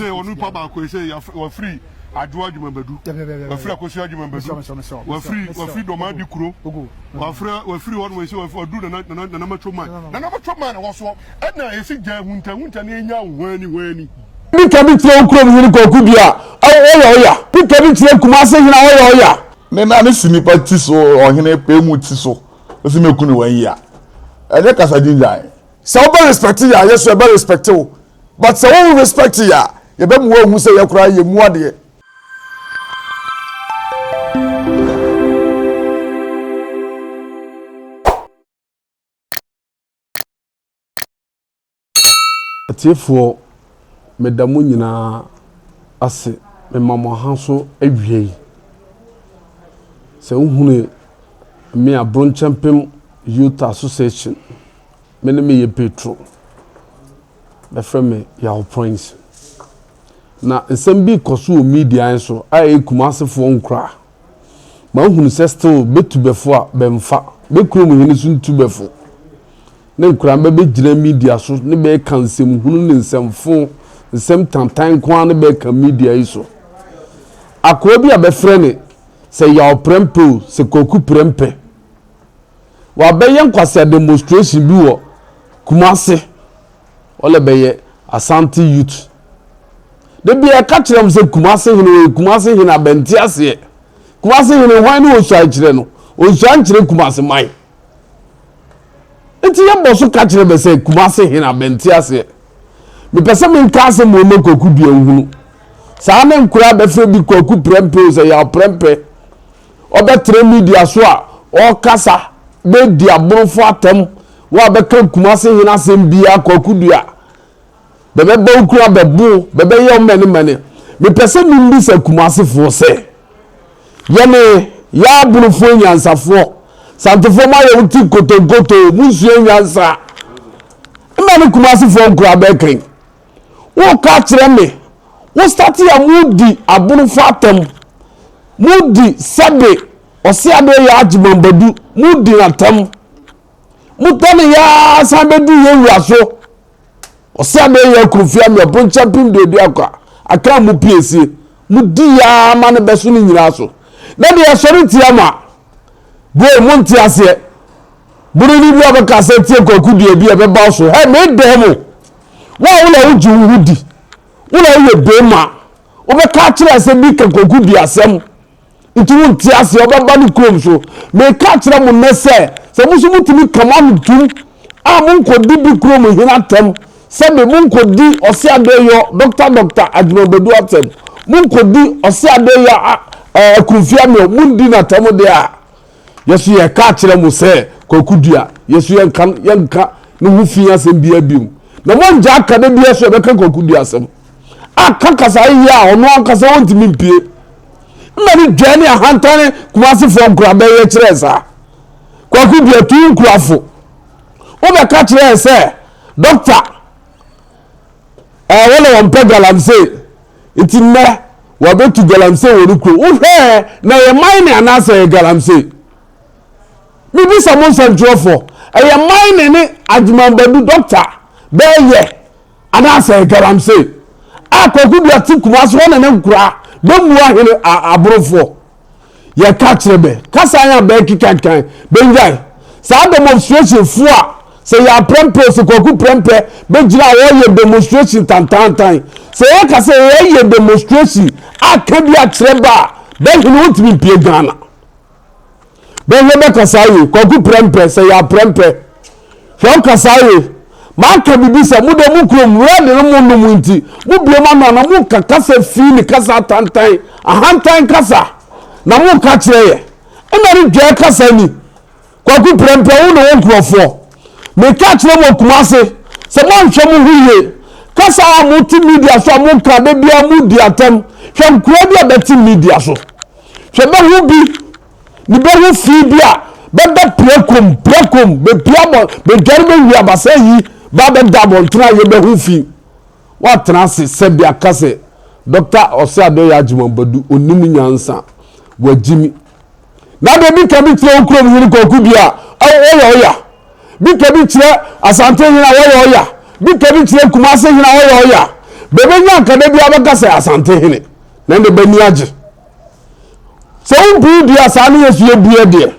say onu pa ba ko say you free adwo adwuma badu we free akosi adwuma badu we free do ma di kuro we free one we say we do na matcho man na matcho man wo so e na esi gya hunta na enya wani bi ka bi tire kuro mi ko ku bia oya bi ka bi tire kuma se hina oya me na me sini party so ohene pe mu ti so o si me kunu wan ya e de kasa jinja so be respect ya yes you be respect you but so we respect ya you be mu hu say ya kura ye mu ade atiefo medamu nyina ase me mama hanso awie se uhune me abronchampem youth association me ne me ye petro be frame ya Prince na nsem bi koso o media enso ai kumasefo nkra ma uhunu se still betubefo a bemfa be krom hini so ntubefo ne nkra be gira media so ne be kansem hunu ne nsemfo nsem tantan kwa ne be ka media iso akwa bi abefre ne se ya oprempo se koku prempe wa be yen kwase demonstration bi wo kumase ole be ye Asante Youth de bi e ka kirem se kumase hina benti ase kumase hina hwan ne osu akire no osu ankire kumase mai enti ye boso ka kirem se kumase hina benti ase mi pese mi ka se mo koku bi ehunu sa na nkura be fe bi koku prempe se ya prempe obetre media so a o kasa be di aborofo atem wa be kan kumase hina sem bia koku dua bebe bo nkura be bu bebe ye mane mi pese mi mbi se kumase fo se ye ne ya aborofo nyansafo santofo ma ye uti kotogoto musuo nyansa mane kumase fo nkura be kan wo ka kire me wo start ya mudi aborofo atem mudi sebe osi ade ya ajimambadu mudi na tam mutane ya sabedu ye wiaso osi ade ya kurufia me bonchampim de akwa aka mu piesi mudi ya mane beso ni nyira so na de ya sori tiama bo monti ase buru ni bi abaka se tie koku de bi e be ba so he me demo wa wo uju hudi wo na ye bema wo be ka kire se bi ka koku bi asem nti wo nti ase obaba ni krom so me ka kire mo nese se musu mutimi kama mutum a mo nkodi bi krom hina tem se me mo nkodi osi adeyo doctor adimobedu atem mo nkodi osi adeyo kurufia me mo ndi na tem de a yesu ye ka kire mo se kokudua yesu yenka no hufia sem bia bium na mo nja aka de bia so be ka kokudua sem aka kasa ya ono akasa wontimi mpie mmani dwane ahantane kumase fo nkura be ye kire sa kokudua tu nkurafo wo be ka kire se doctor wala won galamse itinne wa betu galamse wo rukro wo hwe na ye mine anasa ye galamse mi bi samo santrofo eye mine ne adjumambadu doctor be ye anasa ye galamse akokudu atikuma so na ne nkura be muwa hene aborofo ye ka kirebe kasa anya be kikankan be njai sa demonstration fu a se ya prempe se koku prempe be jira wo ye demonstration tantantan se ye ka se ye demonstration aka bi a kireba be hene wotimi pie Ghana be ye kasa ye koku prempe se ya prempe hwe kasa ye maka bibi se mu de mu krom wade no mu no nti mu bie ma na mu kasa fi ni kasa tantan ahantan kasa na mu ka kire ye ina ri dwe kasa ni koku prempe wo no nkrofo me ka kire mo kumase se mo nhwe mu huye kasa mu ti media so mu ka de bia mu di atem hwe nkura bia beti media so hwe be hu bi ni be hu fi bia be prekom be piamo be gerbe wi abase yi ba be double tra ye be hu fi wa trans se bia kase doctor Osiado ya Jimambadu onimu nyansa wajimi na de bi ka bi tire okrom hiri koku bia oya bi ka bi tire Asante hina oya bi ka bi tire Kumase hina oya bebe nya kade bia beka se asante hene na de bani age so bu dia sa ne yesu ebue de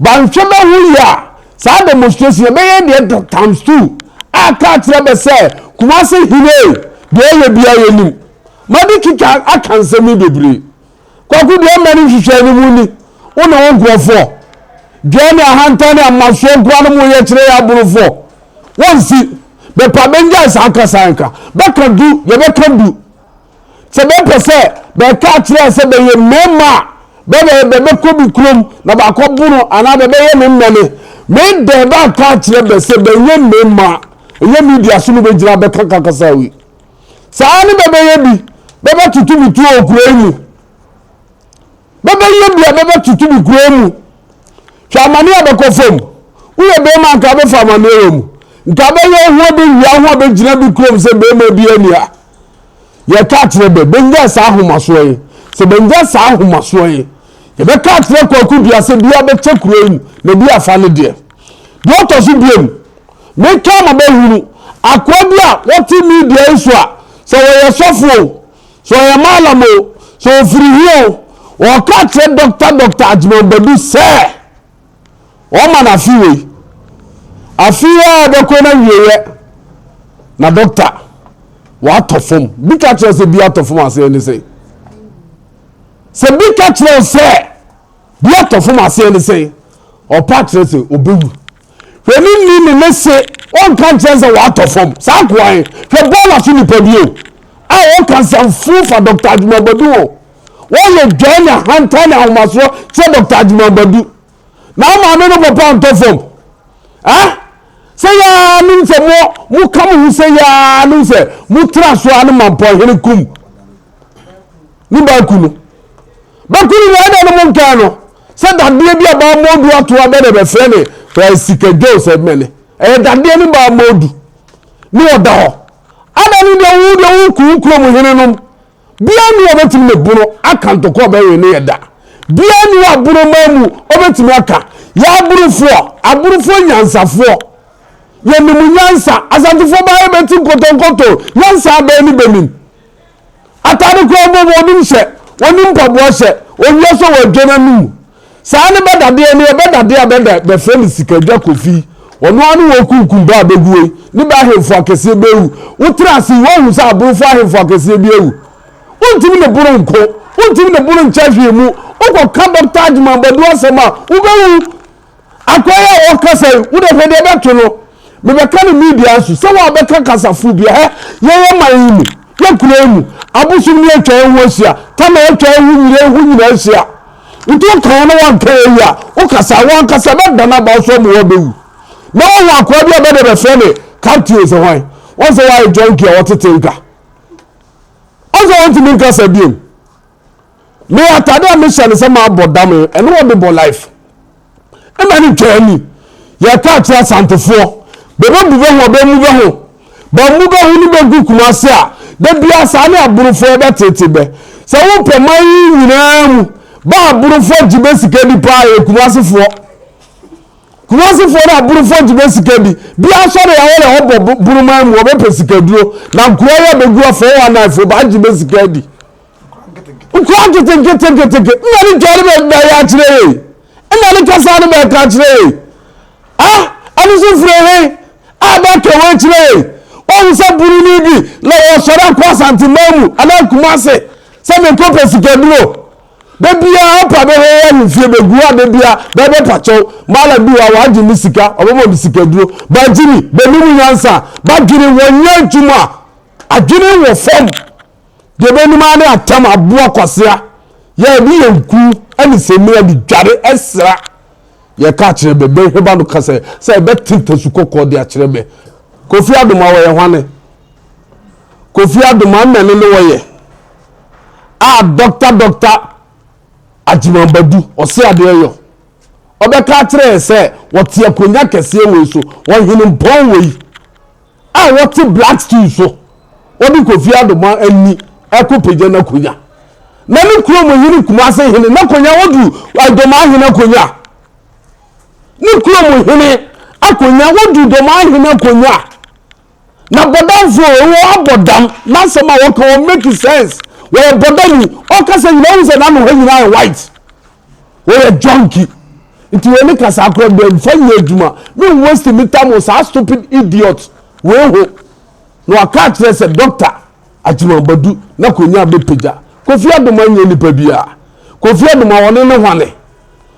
ba nhwe ba hu ya sa demonstration be ye de times 2 aka tire be se Kumasi hine de ye bia ye nim madi kika akanse mi bebre kwaku de mani hwehwe ni mu ni wona won grofo de na hanta na maso gwa no mu ye kire ya burufo won si be pa benja sa akasanka be kan du ye be kan du se be pese be ka kire se be ye mema be ko bi krom na ba ko buru ana be ye mmene me de ba ka kire be se be ye mema ye media so no be gira be kakakasa wi saa ni bebe ye bi bebe tutu bi tu okuro mu bebe ye bi bebe tutu bi kuro mu chamani abekofom uye be ma ka be famani mu nka be ye ho be wi ho be gira bi kuro se be ma bi ania ye ka kire be benja saa ahomaso yi se benja saa ahomaso yi ye be ka kire kwaku bia se bia be che kuro mu na bi afa ne de do to so biem me ka ma be huru akwa bia what media isu a so we sofo so we malamo so free here o ka che doctor Techiman Prince say o ma na fiwe afiya be ko na wiye na doctor wa tofom bi ka che se bi atofom ase ni say se bi ka che se bi atofom ase ni say o pa che se obewu when ni me say on kan che se wa atofom sa kwai hwe bola so ni pabio I can some food for Dr. Techiman Prince. Why you join a hand time and must say Dr. Techiman Prince? Now I'm not a pound to form. Ah? Say ya mean some more come who say ya no say mutra so animal point here kum. Nimba kunu. Bakunu ya na mo kano. Say that baby about modu to abede be friend where sika jo said many. That dey ni ba modu. Ni oda ho. Adani de wo kukuro mu hene nom bia ni obetimi ne buro akanto ko be we ne yeda bia ni aburo mamu obetimi aka ya aburufo nyansafo ye ni mu nyansa asantefo ba ye beti kotonkoto nyansa ba ni bemin atade ko bo wonim hye wonim pabo hye onye so wadwena nu saa ne bedade ne bedade abeda be friend sikadwa kofi ono anu wo kunkum ba beguwe ni ba hemfo akese bewu utrasi wo hu sa aburufo ahemfo akese bewu untimi ne buru nko untimi ne buru nchahwe mu uko ka Dr. Techiman Prince asema ubewu akwaya o kasa wo de hede beto no me be ka ne media so se wo be ka kasafu bia ye manyi ye kuro mu abusu ni atwa ho asia tama atwa ho nyire asia nto kan no wan ka ya o kasa wan kasa be dana ba so mu wo bewu na wo akwa bia be de be fe ne captain so hwan won say why junkie what tinka also want to make us a beam me atada mission say ma bodam and what be life e ma ni twani ya ka tia santefo be be mu ni be gu Kumasi a de bia sa na aburufo be tete be say wo peman nyina mu ba aburufo jibe sika di pa e Kumasi for na burufo jibe sika bi asore ya wole ho buruma mu obe pesika duro na nkuwa ya begu afo wa na afo ba jibe sika di nkuwa gete ngani jori be ya kire ngani kasa ne be ka kire ani so fure he ba ke we kire o nsa buru ni bi la o sora kwa santimamu ana Kumasi se me ko pesika duro bebia apa be he ni fie begu a bebia be pacho mala bi wa waji misika obomo misika duro ba jini be ni nyansa ba jini wonya juma ajini wo fom de be ni ma na atam abo akwasea ye bi yanku ani semi abi dware esra ye ka kire be heba no kase se be tintasu kokko de a kire be Kofi Adoma wo ye hwane Kofi Adoma mene no wo ye doctor Techiman Prince ose ade yo obeka kire se wote akonya kese we so won hini mpon we wote black steel so odi Kofi Adoma ani ekopeje na konya na ni kuro mo hini Kumasi hini na konya wodu Adoma hini konya ni kuro mo hini akonya wodu Doma hini konya na bodam fo wo abodam na sema wo can make sense we bodam o ka say you know say na no hanyina white we junkie nti we make us akra be fa ye aduma me waste me time so stupid idiot we ho no aka kire say doctor Techiman badu na konya be peja Kofi Adoma nya nipa bia Kofi Adoma woni ne hwane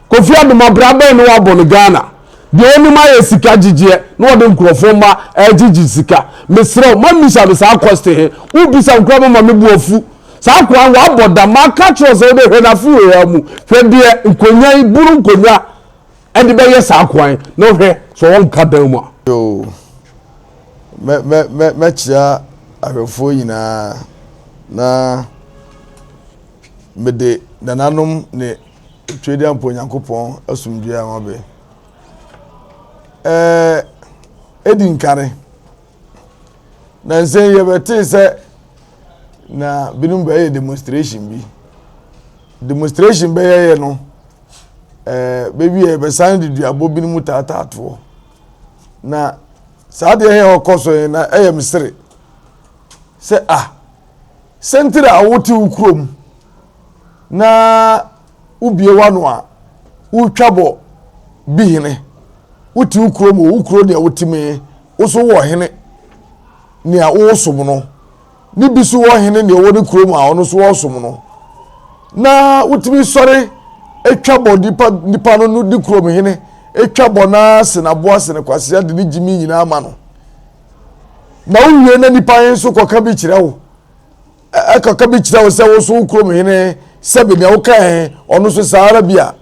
Kofi Adoma braba ne wa bon Ghana de oni ma ye sika gigye no wode nkrofo ma agigi sika mesrew ma misa be sa cost he u bisa nkrofo ma me buofu sa kwa wa boda ma ka kire so be hwe na fu ya mu hwe de nkonya iburu nkonya e de be ye sa kwan no hwe so won ka dan mu yo me chia ahwefo nyina na mede nananom ne twede ampo Nyankopon asumdue amabe edin kare na nse yebete se na binum be demonstration be ye no baby e be san de duabo binum tatato na saade he okoso na misre se sentra awoti ukrom na ubie wano a utwabo bihine uti ukrom ukro ne awotime oso wo hene ne a wosom no ni bisu wo hene ne wo ne krom a ono so wosom no na utimi sore etwabo nipa no ni krom hene etwabo na senabo asene kwase ade ni jimi nyina ama no na uwie na nipa yen so koka bi kire wo akaka bi kire wo se wo so krom hene sebe ne wo kan ono so saara bia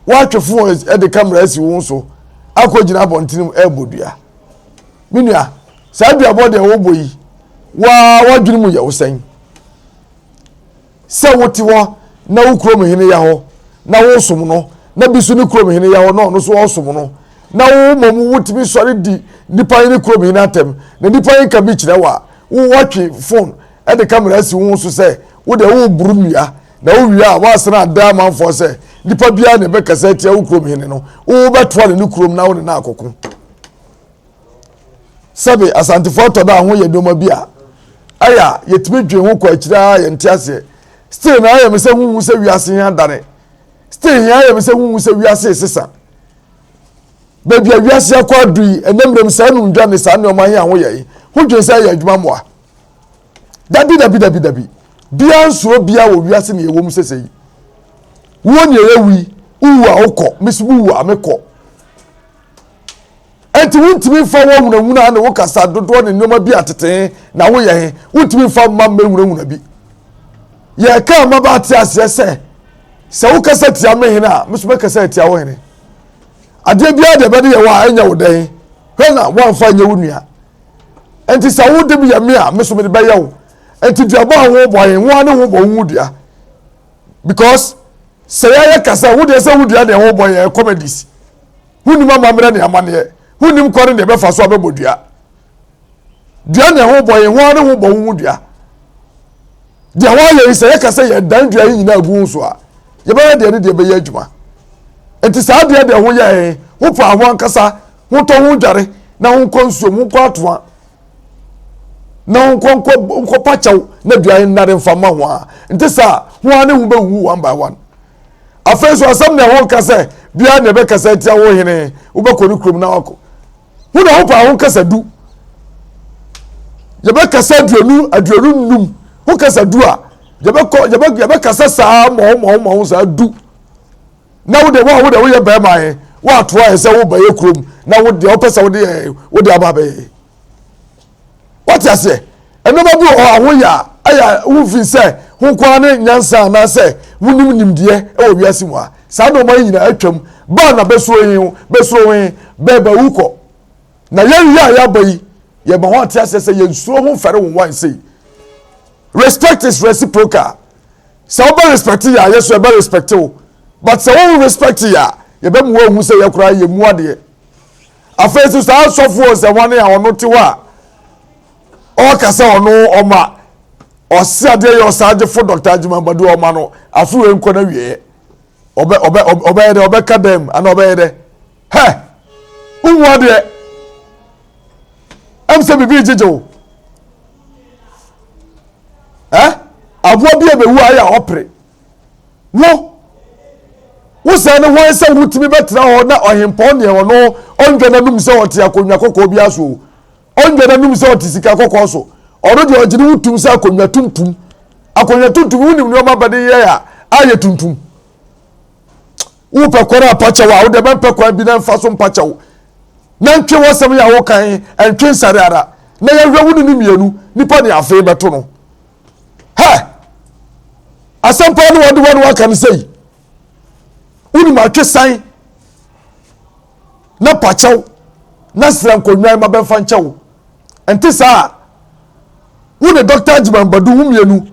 wa twefo e de camera asi wo so akogina abontinim ebodua minua sa bia bode wo boyi wa dwene mu ye wo sen se wo ti wo na wo krom hene ya ho na wo som no na bisu ni krom hene ya ho na ono so wo som no na wo momu wotimi sori di nipa yin krom hene atem na nipa yin ka bi kire wa wo watch phone e de camera asi wo so se wo de wo burumia na wo wia wa asena da manfo se nipa bia ne be kasa tia wo krom hene no wo betwa ne krom na wo na akoko sabe asante foto da ho ye doma bia aya yetime dwen ho kwa akira ye ntiase still na aya me se hu se wiase ya dare still ya aya me se hu se wiase sesa baby wiase akwa dui enemrem sa nu ndwa ne sa ne oman ya ho ye ho dwen sa ya adwuma moa dabi bia nso bia wo wiase ne ewom sesei wo ne ewi uwa okọ mesibu uwa amekọ enti wuntimi fa wo hunahuna na wo kasa dodo ne noma bi atete na wo ye wuntimi fa mamma hunahuna bi ye ka ma ba ti ase se wo kasa ti amehina meso be kasa ti awo hene ade bia de be de ye wa anya wo den hena wo amfa anya wo nua enti sa wo de bi ya me a meso me be ye wo enti duabo ho bo yen wo ne ho bo hu dua because say ya kasa wo de se wo dua de ho bo yen comedies huni mama mre ne amane hunim kware ne be fa so abebodua dua ne ho boye ho ne ho bo hu dua dia wa ye se ye kasa ye dan dua yi nyina gu so a ye ba de ne de be ye adwuma enti sa de de ho ye ho fa ho ankasa ho to ho dware na ho konsuo mu kwa toa na ho konko pachaw na dua yi nare mfama ho a enti sa ho ne ho be hu one by one afenso asam ne ho kasa bia ne be kasa tia wo hene wo be koni krom na wako wo na ho pa ho kasa du ye be kasa aduonu num ho kasa du a ye be kasa sa mo sa du na wo de wo ye be ma he wo atoa he se wo ba ye krom na wo de opesa wo de aba be what you say eno ba bu ho ya aya wo fi se ho kwa ne nyansa na se wunim nimdie e wo wiase mu a sa no man nyina atwam ba na besoyin beba uko na ya bayi ye ba ho tia se ye nsuo ho fere wo wan sei respect is reciprocal so be respect ya yes we be respect you but so we respect ya ye be mu hu se ye kura ye mu ade afesu sa sofo se wane ya ono ti wa o ka se ono oma o si ade yo sa age fo Dr. Techiman Badu oma no afu enko na wie obe kadem ana obe de he unwo de am se bibi jejo abo bia be wu aya opre wo se ne ho se wutimi betra ho na ohempo ne ho no ondwana num se ote akonwa kokko bia so ondwana num se ote sika kokko so oro de ogire wutum se akonwa tuntum wunim ne omabade ye ya aye tuntum wo pekora apacha wa wo de ben pekora bi na mfa so mpacha wo na ntwe wo sem ya wo kan entwe nsare ara na ye hwe wunu ni mienu nipa ne afi beto no asampa no wode wonu kan sei wuni ma twe san na pachaw na sran konwan ma ben fa nchaw enti sa wuni doctor Techiman Badu humienu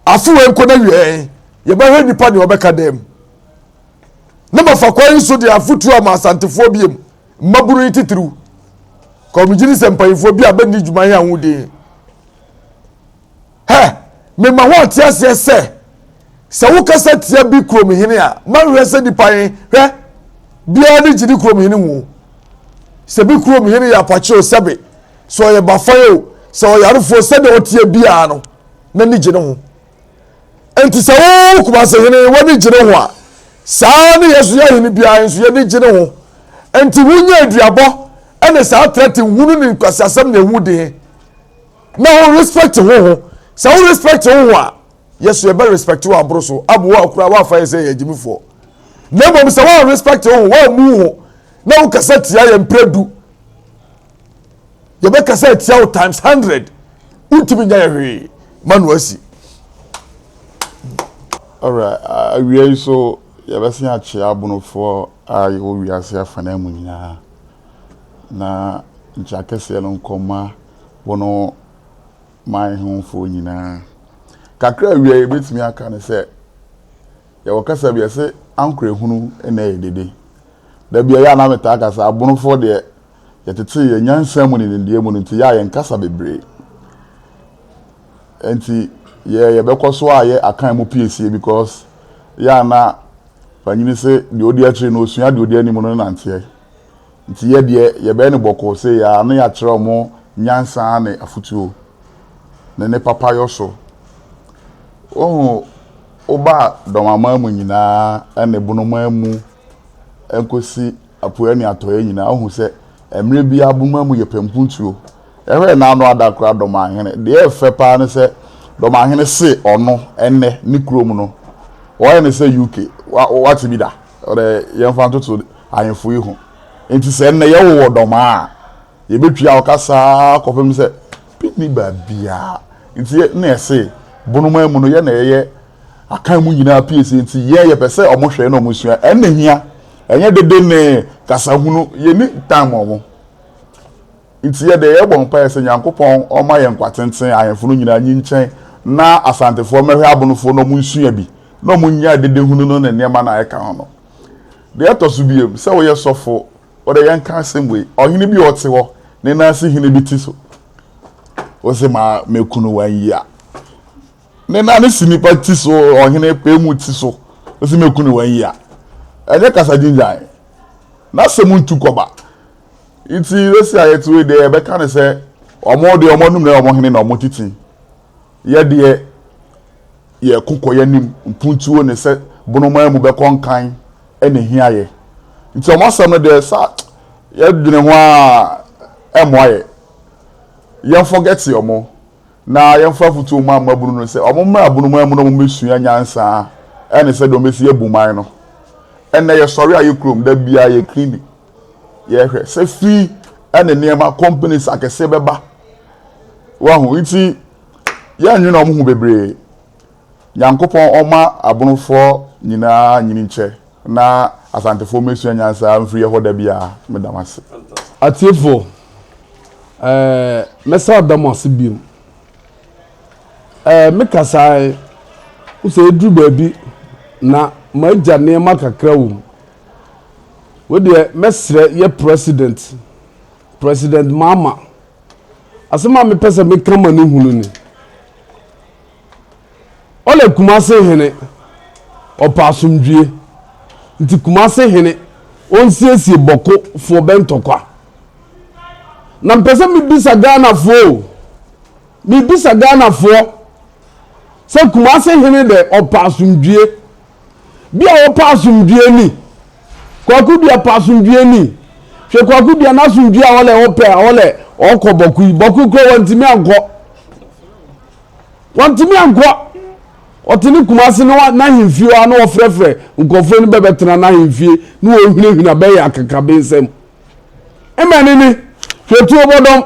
afuwe nko na wie ye ba hwe nipa ne obeka dem na mafa kwa nso de afutu ama asantefo biem maburu titru ko mjiri sempayifo bi abani djuma ya hude me ma ho tie se wo kasa tie bi krom hene a ma hwe se dipan hwe bia ni jiri krom hene wo se bi krom hene ya pacho sebe so ye bafayo so yarufo se de otie bia no na ni jine ho enti se wo kuma se hene wo ni jine ho a saa ni yesu ya hene bia enso ye ni jine ho enti wunya aduabo ene saa trete wunu ni kwasasam na ewude na ho respect ho sa wo respect ho a yesu ye be respect wo abroso abuwa okura wa fa yese ye jimifo na bom sa wo respect ho wa mu ho na wo kasa tia ye mpredu ye be kasa tia wo times 100 ultimi nya ye hwe manu asi alright we so ye be sin achi abunofo ayi wo wi ase afana mu nyina na njakese no nkoma wono mai hunfo nyina kakra wie betimi aka ne se ye wakasa bia se ankre hunu na yedede da bia ya na meta aka sa abunofo de ye tete ye nyansa mu ne ndie mu nti ya ye nkasa bebre enti ye bekoso aye akan mu PSA because ya na panyini se de odi akire no osua de odi animu no nante nti ye de ye be ne boko se ya na ya kire omo nyansa ne afutuo ne papa yoso oba domama mu nyina ene bunoma mu enkosi apoe ni atoye nyina ohu se emre bia bunoma mu ye pempuntuo ehwe na anu adakra doma hene de efe pa ne se doma hene se ono enne ni krom no o ne se UK what be da ore yemfa ntoto ayenfo ihu enti se enne ye wo doma a ye betwa okasa kofem se pitni ba bia enti na ese bunoma mu no ye na ye akan mu nyina PSA enti ye pese omohwe na omosua enne hia enye dede ne kasa hunu ye ni time omo enti ye de ye bon pa ese nyankopon o ma ye nkwatenten ayenfo no nyina nyi nchen na asantefo mehwe abunofo no mu nsua bi no mu nya dede hunu no na niema na eka hono de atosu biem se wo ye sofo o de yan kan semwe ohini bi ote ho ne na se hini bi ti so o se ma mekunu wan yi a ne na ne sinipa ti so ohini pe mu ti so o se mekunu wan yi a enye kasa jinjan na se mu ntu koba iti resi ayetu we de be kan se omo de omo num na omo hini na omo titi ye de ye kokoye nim mpuntuo ne se bonoma mu be konkan ene hia ye nti omo asam no de sa ye dwene ho a emoaye ye forget omo na ye fafutu mu amabunu no se omo ma bonoma mu no mo mesua nyansa ene se do mesi ebuman no ene ye sori aye krom da bia ye clean ye hwe se fi ene niema companies akese beba wa hu nti ya nwena omo hu bebre yankopon oma abunofo nyina nyini nche na asantefo mesua nyansa mfiri ye hoda bia medamase atiefo mesa damase biom mekasai use edu baabi na maja nema kakra wo we de mesre ye president Mahama asema me pese me kama ne hunu ni ole kumase hene opasumdwie nti kumase hene onsiesie boko fo bentokwa na mpese mi bisa Ghana fo se Kumase hene de opasumdue bia opasumdue ni kwaku bia pasumdue ni hwe kwaku bia na sumdue a wole ope a wole okọ boku kro wantimi anko otini Kumase no na himfie a na ofrefre nkofo ni bebetena na himfie na ohunahuna be ya kakabe nsem emani ni hwetu obodom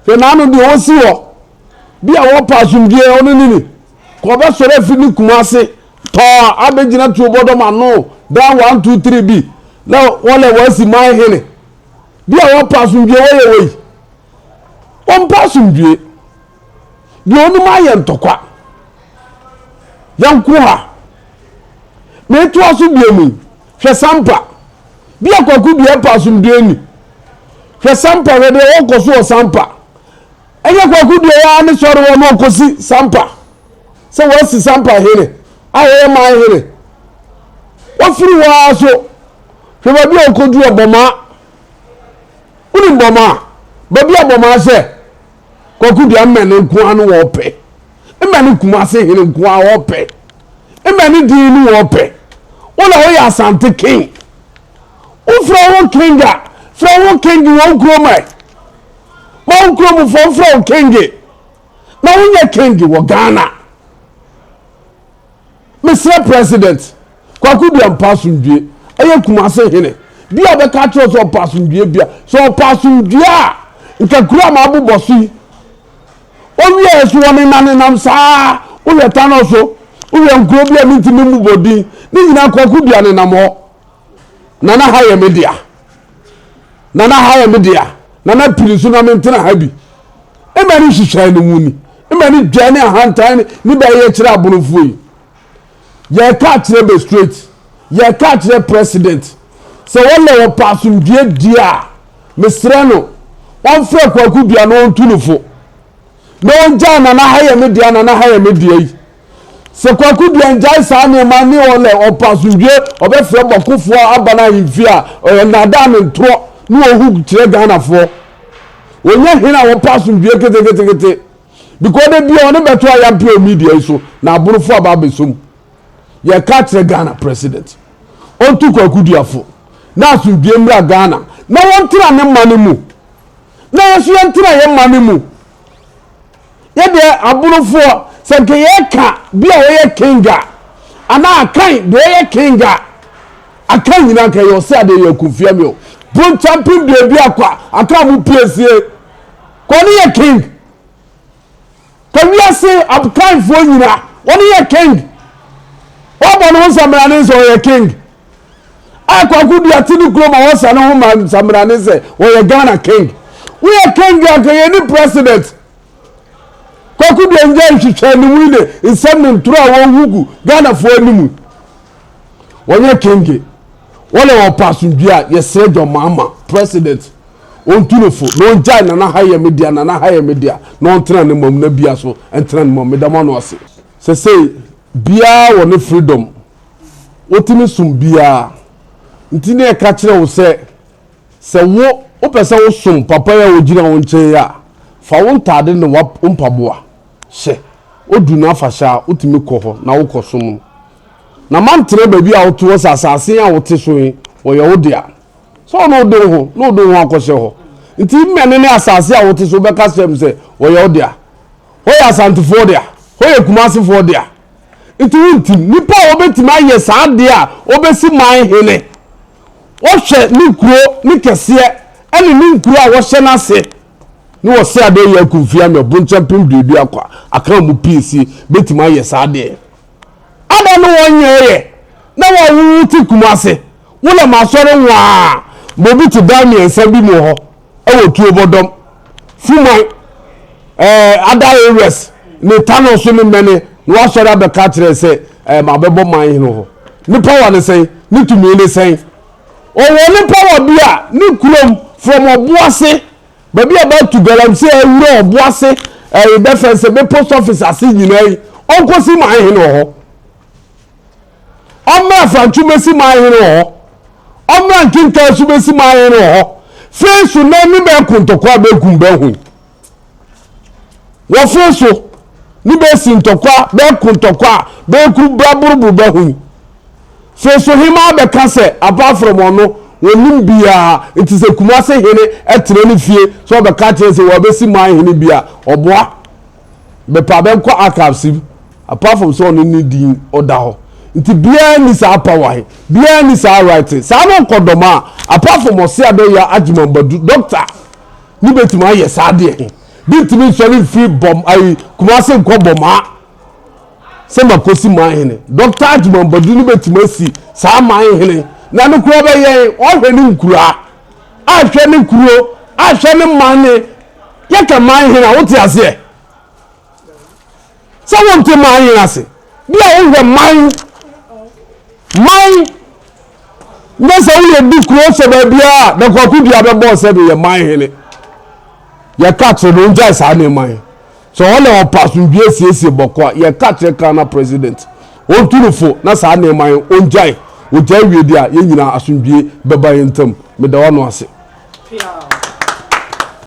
hwe nanu de osi ho bia wo pasumdue onu ni ko be sore fi ni Kumase to abegina tu obodom ano down 1 2 3 b na wole wasi man hene bia wo pasumdue wo ye on pasumdue bi onu ma ye ntokwa yanku ha me to aso biemu hwe sampa bia kwaku bia pasumdue ni hwe sampa we de wo koso sampa enye kwaku bia ya ni soro wo no kosi sampa se wo si sampa hene aye ma hene wo firi wa so hwe ba bia okodu oboma uni boma ba bia boma se kwaku bia mmene nku anu wo pe mmene Kumase hene nku a wo pe mmene din ni wo pe wona wo ya Asante king ufra wo kinga fra wo king wo kromai ma krom fo fra wo king na wo nya king wo Ghana Mr. President kwaku bia pasumdue eye Kumase hene bia be ka tro so pasumdue bia so pasumdue a nka kura ma abubosu owie so woni nanenam saa owie tano so owie nkuro bia mintimi mubodi ni nyina kwaku bia nenam ho nana haye media nana pirisu na mentena habi emani hihwan no muni emani dwane ahantan ni ba ye kire abonofo yi ye ka kire be straight ye ka kire president se wole wo pasumdue dia mesre no on fra kwaku bia no ntunufo no nja nana haye media yi se kwaku bia nja sa ne ma ni wole opasumdue obefre bokufo abana yimfi a nada me ntro ni ohu kire Ghana fo wonya hina wo pasumdue kete because they be on beto ayampe media so na aborofo ababesom ye ka kire Ghana president on tu kwaku duafo na asumdue mra Ghana na won tira ne mane mu na yesu yentira ye mane mu ye de aborofo se ke ye ka bia wo ye kinga ana akan de ye kinga akan nyina ka yo se ade ye kufia me o bon champion de bia kwa aka mu piesie ko ni ye king ko wi ase akan fo nyina woni ye king o bo no samrane so ye king akwaku dia tinu kloma wo sa no ma samrane se wo ye Ghana king we ye king aka ye ni president kwaku dia nja hwehwe ni wile nsem ntro a wo hugu Ghana fo animu wonye king wole wo pasumdue a ye Pres Mahama president on tunofo no nja na haye media no ntena ne mom na bia so ntena ne mom medama no ase se bia wo ne freedom otimi sum bia ntine e ka kire wo se wo pese wo sum papa ya wo gina wo nche ya fa wo ntade ne wa mpaboa hye odu na afasha otimi kɔ na wo kɔ sum na mantre ba bia wo to asase a wo te so yi wo ye wo dia so no do ho akɔhye ho nti mmene ne asase a wo te so be ka sem se wo ye wo dia ho ya Asante fo dia ho ye Kumase fo dia nti wunti nipa wo betima ye saa dia wo besi man hene wo hwe ni kuro ni kese ene ni kuro a wo hye na se ni wo se ade ye kufia me bon champion bibi akwa aka mu PC betima ye saa dia ada no wonye ye na wo wuti Kumase wo le masore wa bobi ti Daniel sabi mo ho e wo tu obodom fuman ada areas ni tano so ni mene no asore be ka kire se ma bebo man hino ho ni power ne sen ni tumi ne sen o wo ni power bia ni kurom from Obuase baby about to galamse ewuro Obuase defense be post office asi nyinai onko si man hino ho amma fantu mesi man hino ho amma nkinka su mesi man hino ho face na ni be kuntokwa be kumbe hu wo face ni be sintokwa be kuntokwa be ku braburu be hu face hima be kase apart from ono wonim bia it is a kumase hene etre ni fie so be ka che se wo be si man hene bia oboa be pa be kwa akapsi apart from so no ni din oda nti bia ni sa power bia ni sa right sa no kodoma apart from osia do ya ajimambadu doctor ni betima ye sa de bitimi so ni free bomb ai kumase nko bomba se makosi man hene doctor ajimambadu ni betima si sa man hene na no kuro be ye o hwe ni nkura a hwe ni kuro a hwe ni man ne ye ka man hene wo ti ase se won ti man hene ase bia wo hwe man nasa wo di kuro se ba bia na kwaku bia be boss be ye man hene ye catch no nja sa na man so all our pass bia siesie bokwa ye catch Ghana president Otumfour na sa na man onjai o jai we dia ye nyina asundie beba yentam me da wano ase